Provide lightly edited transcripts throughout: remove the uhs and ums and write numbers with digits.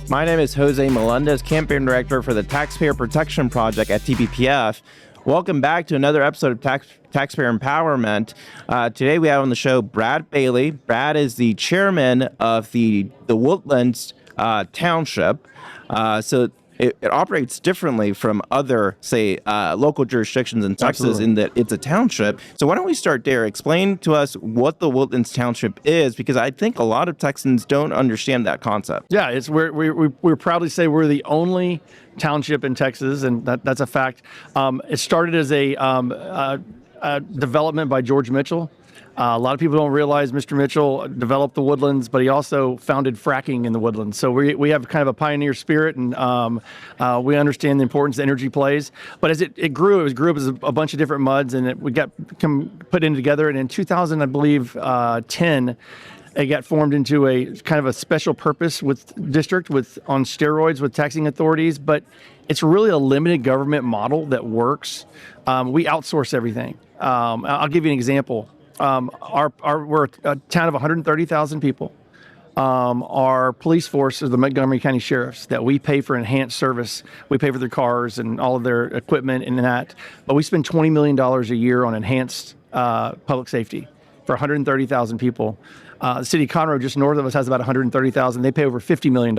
My name is Jose Melendez, Campaign Director for the Taxpayer Protection Project at TPPF. Welcome back to another episode of Taxpayer Empowerment. Today we have on the show Brad Bailey. Brad is the chairman of the Woodlands Township. So it operates differently from other, say, local jurisdictions in Texas. Absolutely. In that it's a township. So why don't we start there? Explain to us what the Woodlands Township is, because I think a lot of Texans don't understand that concept. Yeah, we proudly say we're the only township in Texas, and that's a fact. It started as a development by George Mitchell. A lot of people don't realize Mr. Mitchell developed the Woodlands, but he also founded fracking in the Woodlands. So we have kind of a pioneer spirit, and we understand the importance that energy plays. But as it grew up as a bunch of different muds, and we got put in together. And in 2000, I believe, 10, it got formed into a kind of a special purpose district on steroids with taxing authorities. But it's really a limited government model that works. We outsource everything. I'll give you an example. We're a town of 130,000 people. Our police force is the Montgomery County Sheriffs that we pay for enhanced service. We pay for their cars and all of their equipment and that. But we spend $20 million a year on enhanced public safety for 130,000 people. The city of Conroe, just north of us, has about 130,000. They pay over $50 million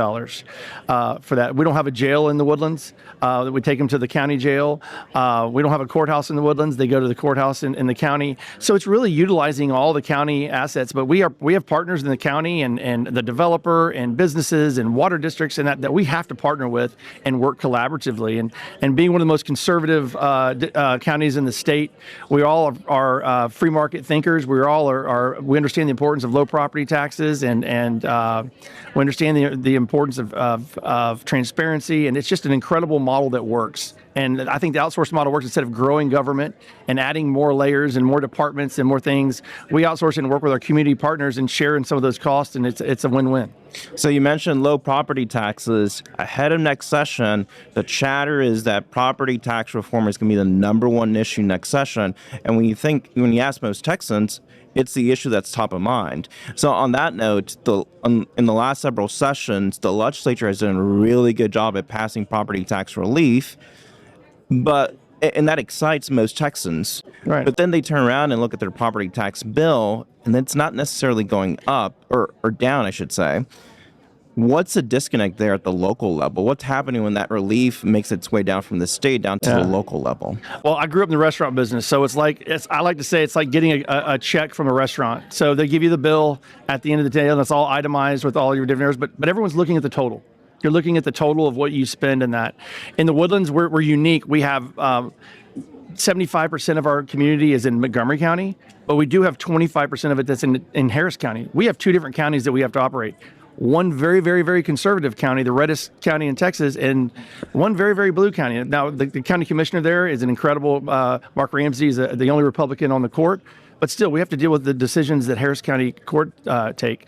for that. We don't have a jail in the Woodlands. We take them to the county jail. We don't have a courthouse in the Woodlands. They go to the courthouse in the county. So it's really utilizing all the county assets. But we have partners in the county and the developer and businesses and water districts and that we have to partner with and work collaboratively. And being one of the most conservative counties in the state, we all are free market thinkers. We understand the importance of low property taxes, and we understand the importance of transparency, and it's just an incredible model that works. And I think the outsourced model works. Instead of growing government and adding more layers and more departments and more things, we outsource and work with our community partners and share in some of those costs, and it's a win-win. So you mentioned low property taxes. Ahead of next session, the chatter is that property tax reform is going to be the number one issue next session. And when you ask most Texans, it's the issue that's top of mind. So on that note, in the last several sessions, the legislature has done a really good job at passing property tax relief, and that excites most Texans. Right. But then they turn around and look at their property tax bill, and it's not necessarily going up or down, I should say. What's the disconnect there at the local level? What's happening when that relief makes its way down from the state down to the local level? Well, I grew up in the restaurant business, so I like to say it's like getting a check from a restaurant. So they give you the bill at the end of the day, and it's all itemized with all your different areas, but everyone's looking at the total. You're looking at the total of what you spend in that. In the Woodlands, we're unique. We have 75% of our community is in Montgomery County, but we do have 25% of it that's in Harris County. We have two different counties that we have to operate. One very, very, very conservative county, the reddest county in Texas, and one very, very blue county. Now, the county commissioner there is an incredible, Mark Ramsey is the only Republican on the court, but still, we have to deal with the decisions that Harris County court take.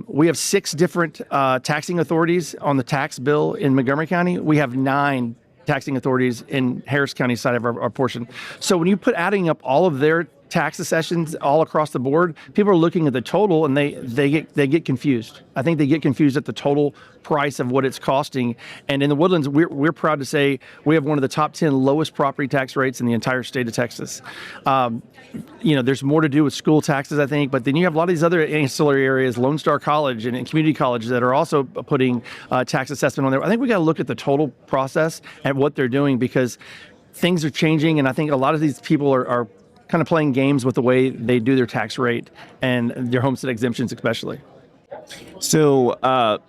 We have 6 different taxing authorities on the tax bill in Montgomery County. We have 9 taxing authorities in Harris County side of our portion. So when you adding up all of their tax assessments all across the board, people are looking at the total and they get confused. I think they get confused at the total price of what it's costing. And in the Woodlands, we're proud to say we have one of the top 10 lowest property tax rates in the entire state of Texas. There's more to do with school taxes, I think, but then you have a lot of these other ancillary areas, Lone Star College and community college, that are also putting tax assessment on there. I think we got to look at the total process and what they're doing, because things are changing, and I think a lot of these people are kind of playing games with the way they do their tax rate and their homestead exemptions especially. So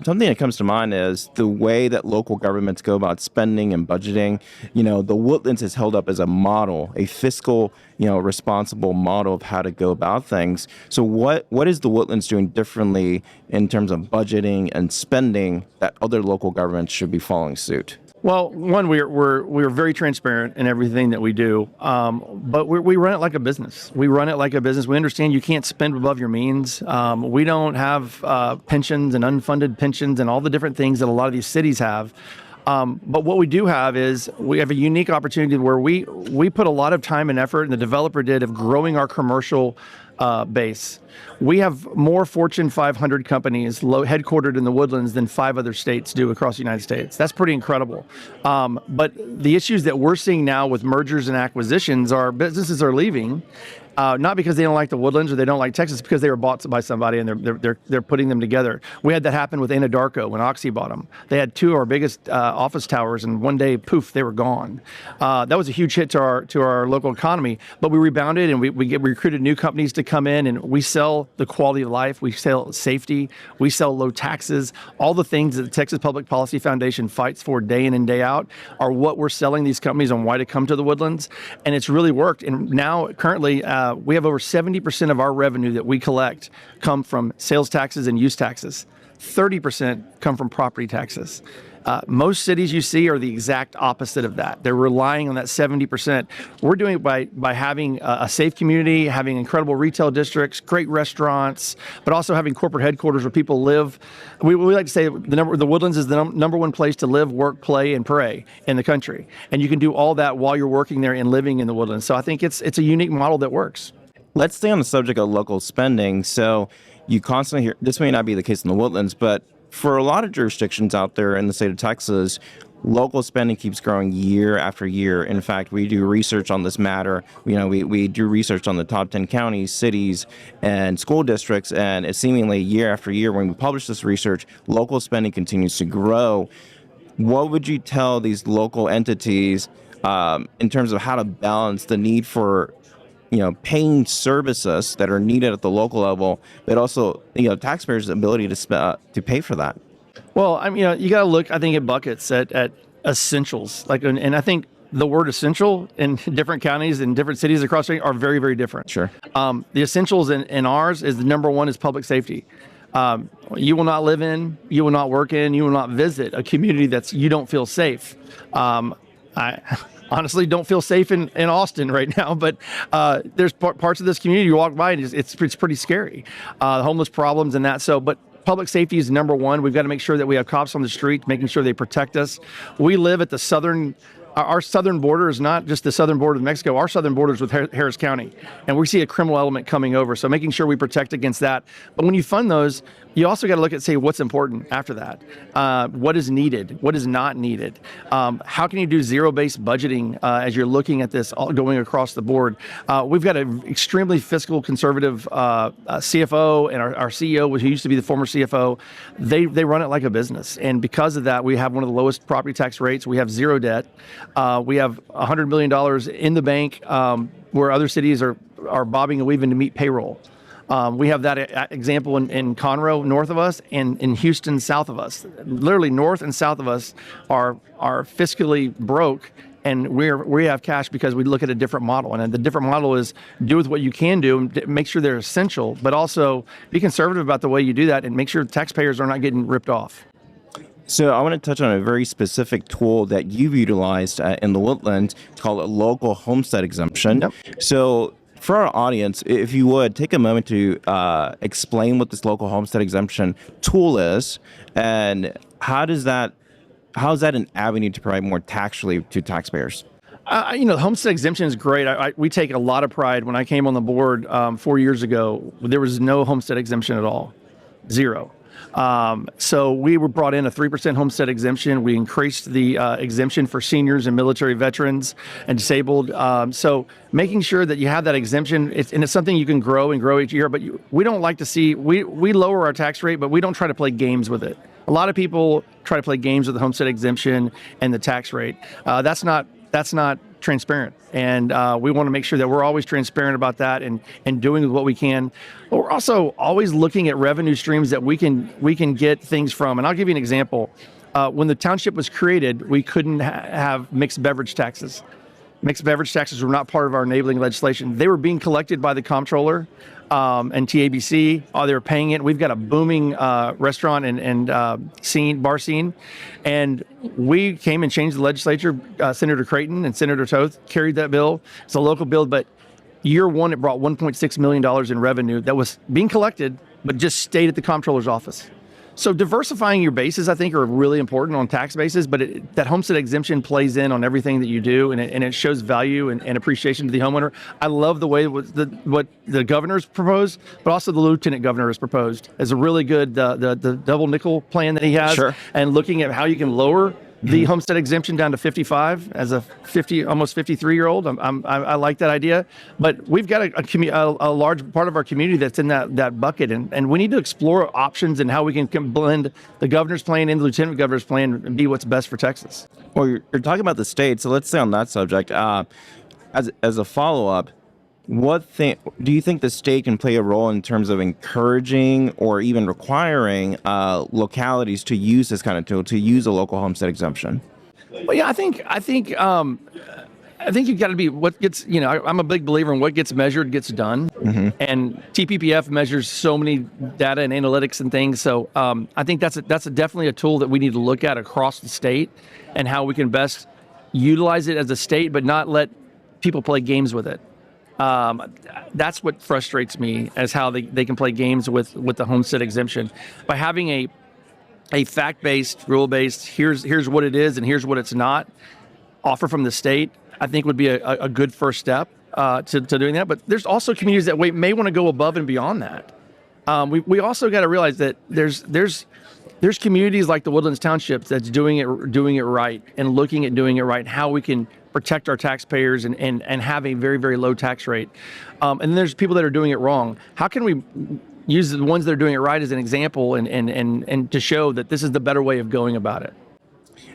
something that comes to mind is the way that local governments go about spending and budgeting. The Woodlands is held up as a model, a fiscal, responsible model of how to go about things. So what is the Woodlands doing differently in terms of budgeting and spending that other local governments should be following suit? Well, one, we're very transparent in everything that we do, but we run it like a business. We run it like a business. We understand you can't spend above your means. We don't have pensions and unfunded pensions and all the different things that a lot of these cities have. But what we do have is we have a unique opportunity where we put a lot of time and effort, and the developer did, of growing our commercial base. We have more Fortune 500 companies headquartered in the Woodlands than 5 other states do across the United States. That's pretty incredible. But the issues that we're seeing now with mergers and acquisitions are businesses are leaving. Not because they don't like the Woodlands or they don't like Texas, because they were bought by somebody and they're putting them together. We had that happen with Anadarko when Oxy bought them. They had 2 of our biggest office towers, and one day, poof, they were gone. That was a huge hit to our local economy. But we rebounded, and we recruited new companies to come in, and we sell the quality of life, we sell safety, we sell low taxes. All the things that the Texas Public Policy Foundation fights for day in and day out are what we're selling these companies on why to come to the Woodlands, and it's really worked. And now, currently, we have over 70% of our revenue that we collect come from sales taxes and use taxes. 30% come from property taxes. Most cities you see are the exact opposite of that. They're relying on that 70%. We're doing it by having a safe community, having incredible retail districts, great restaurants, but also having corporate headquarters where people live. We like to say the Woodlands is the number one place to live, work, play, and pray in the country. And you can do all that while you're working there and living in the Woodlands. So I think it's a unique model that works. Let's stay on the subject of local spending. So you constantly hear, this may not be the case in the Woodlands, but for a lot of jurisdictions out there in the state of Texas, local spending keeps growing year after year. In fact, we do research on this matter. We do research on the top 10 counties, cities, and school districts, and it's seemingly year after year when we publish this research, local spending continues to grow. What would you tell these local entities in terms of how to balance the need for paying services that are needed at the local level, but also, taxpayers' ability to pay for that? Well, you got to look, I think, at buckets, at essentials. And I think the word essential in different counties and different cities across the state are very, very different. Sure. The essentials in ours is the number one is public safety. You will not live in, you will not work in, you will not visit a community you don't feel safe. I honestly don't feel safe in Austin right now, but there's parts of this community you walk by and it's pretty scary. Homeless problems and that. But public safety is number one. We've got to make sure that we have cops on the street, making sure they protect us. We live at the our southern border is not just the southern border of Mexico. Our southern border is with Harris County, and we see a criminal element coming over. So making sure we protect against that. But when you fund those, you also got to look at, say, what's important after that. What is needed? What is not needed? How can you do zero-based budgeting as you're looking at this all going across the board? We've got an extremely fiscal conservative CFO, and our CEO, who used to be the former CFO, they run it like a business. And because of that, we have one of the lowest property tax rates. We have zero debt. We have $100 million in the bank where other cities are bobbing and weaving to meet payroll. We have that example in Conroe, north of us, and in Houston, south of us. Literally, north and south of us are fiscally broke, and we have cash because we look at a different model. And the different model is do with what you can do, and make sure they're essential, but also be conservative about the way you do that and make sure taxpayers are not getting ripped off. So I want to touch on a very specific tool that you've utilized in the Woodlands. It's called a local homestead exemption. Yep. So for our audience, if you would, take a moment to explain what this local homestead exemption tool is, and how is that an avenue to provide more tax relief to taxpayers? The homestead exemption is great. We take a lot of pride. When I came on the board 4 years ago, there was no homestead exemption at all. Zero. So we were brought in a 3% homestead exemption. We increased the exemption for seniors and military veterans and disabled. So making sure that you have that exemption, it's something you can grow each year. But we don't like to see, we lower our tax rate, but we don't try to play games with it. A lot of people try to play games with the homestead exemption and the tax rate. That's not transparent. And we want to make sure that we're always transparent about that and doing what we can. But we're also always looking at revenue streams that we can get things from. And I'll give you an example. When the township was created, we couldn't have mixed beverage taxes. Mixed beverage taxes were not part of our enabling legislation. They were being collected by the comptroller and TABC. They were paying it. We've got a booming restaurant and bar scene. And we came and changed the legislature. Senator Creighton and Senator Toth carried that bill. It's a local bill, but year one, it brought $1.6 million in revenue that was being collected, but just stayed at the comptroller's office. So diversifying your bases, I think, are really important on tax bases, but that homestead exemption plays in on everything that you do, and it shows value and appreciation to the homeowner. I love the way what the governor's proposed, but also the lieutenant governor has proposed as a really good the double nickel plan that he has, Sure. and looking at how you can lower the homestead exemption down to 55 as a almost 53-year-old. I like that idea, but we've got a large part of our community that's in that bucket, and we need to explore options and how we can blend the governor's plan and the lieutenant governor's plan and be what's best for Texas. Well, you're talking about the state, so let's stay on that subject. As a follow-up, do you think the state can play a role in terms of encouraging or even requiring localities to use this kind of tool, to use a local homestead exemption? Well, yeah, I think you've got to be what gets. I'm a big believer in what gets measured gets done, and TPPF measures so many data and analytics and things. So I think that's definitely a tool that we need to look at across the state and how we can best utilize it as a state, but not let people play games with it. That's what frustrates me, as how they can play games with the homestead exemption by having a fact-based, rule-based. Here's what it is and here's what it's not. Offer from the state, I think, would be a good first step to doing that. But there's also communities that may want to go above and beyond that. We also got to realize that there's communities like the Woodlands Township that's doing it right and looking at doing it right, how we can protect our taxpayers and have a very, very low tax rate. And then there's people that are doing it wrong. How can we use the ones that are doing it right as an example and to show that this is the better way of going about it?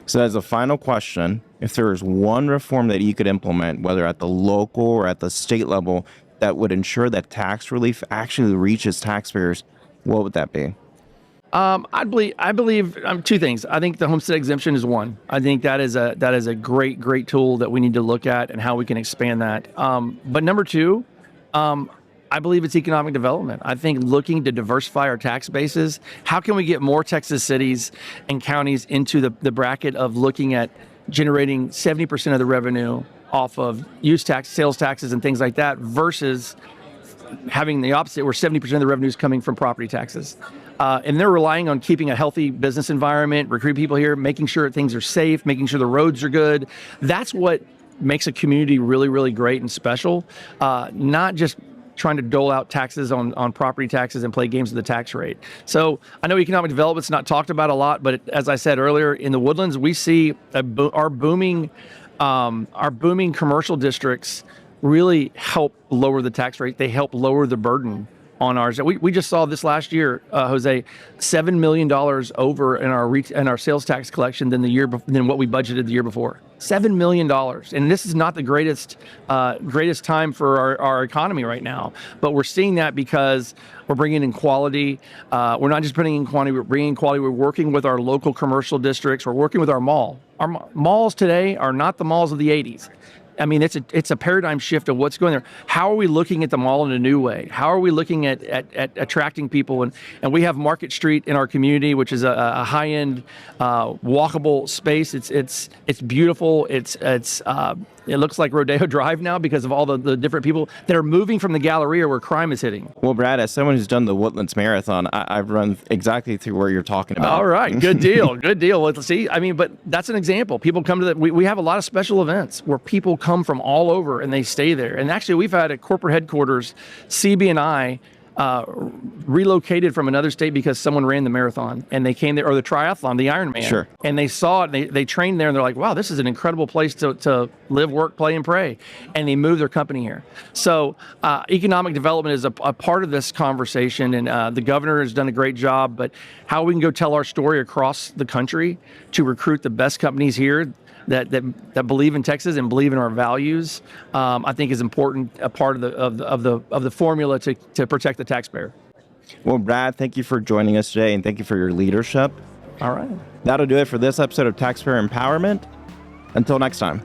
So as a final question, if there is one reform that you could implement, whether at the local or at the state level, that would ensure that tax relief actually reaches taxpayers, what would that be? I believe two things. I think the homestead exemption is one. I think that is a great tool that we need to look at and how we can expand that. But number two, I believe it's economic development. I think looking to diversify our tax bases. How can we get more Texas cities and counties into the bracket of looking at generating 70% of the revenue off of use tax, sales taxes, and things like that, versus having the opposite, where 70% of the revenue is coming from property taxes. And they're relying on keeping a healthy business environment, recruiting people here, making sure things are safe, making sure the roads are good. That's what makes a community really, really great and special. Not just trying to dole out taxes on property taxes and play games with the tax rate. So I know economic development's not talked about a lot, but as I said earlier, in the Woodlands, we see our booming commercial districts really help lower the tax rate. They help lower the burden on ours. We just saw this last year, Jose, $7 million over in our sales tax collection than what we budgeted the year before. $7 million, and this is not the greatest time for our economy right now. But we're seeing that because we're bringing in quality. We're not just bringing in quantity; we're bringing in quality. We're working with our local commercial districts. We're working with our mall. Our malls today are not the malls of the '80s. I mean, it's a paradigm shift of what's going there. How are we looking at the mall in a new way? How are we looking at attracting people? And we have Market Street in our community, which is a high-end, walkable space. It's beautiful. It looks like Rodeo Drive now because of all the different people that are moving from the Galleria where crime is hitting. Well, Brad, as someone who's done the Woodlands Marathon, I've run exactly through where you're talking about. All right, good deal, good deal. Let's see. I mean, but that's an example. People come to we have a lot of special events where people come from all over and they stay there. And actually, we've had at corporate headquarters, CB&I relocated from another state because someone ran the marathon and they came there, or the triathlon, the Ironman. Sure. And they saw it, they trained there, and they're like, wow, this is an incredible place to live, work, play, and pray. And they moved their company here. So economic development is a part of this conversation, and the governor has done a great job, but how we can go tell our story across the country to recruit the best companies here that believe in Texas and believe in our values, I think is important, a part of the formula to protect the taxpayer. Well, Brad, thank you for joining us today, and thank you for your leadership. All right. That'll do it for this episode of Taxpayer Empowerment. Until next time.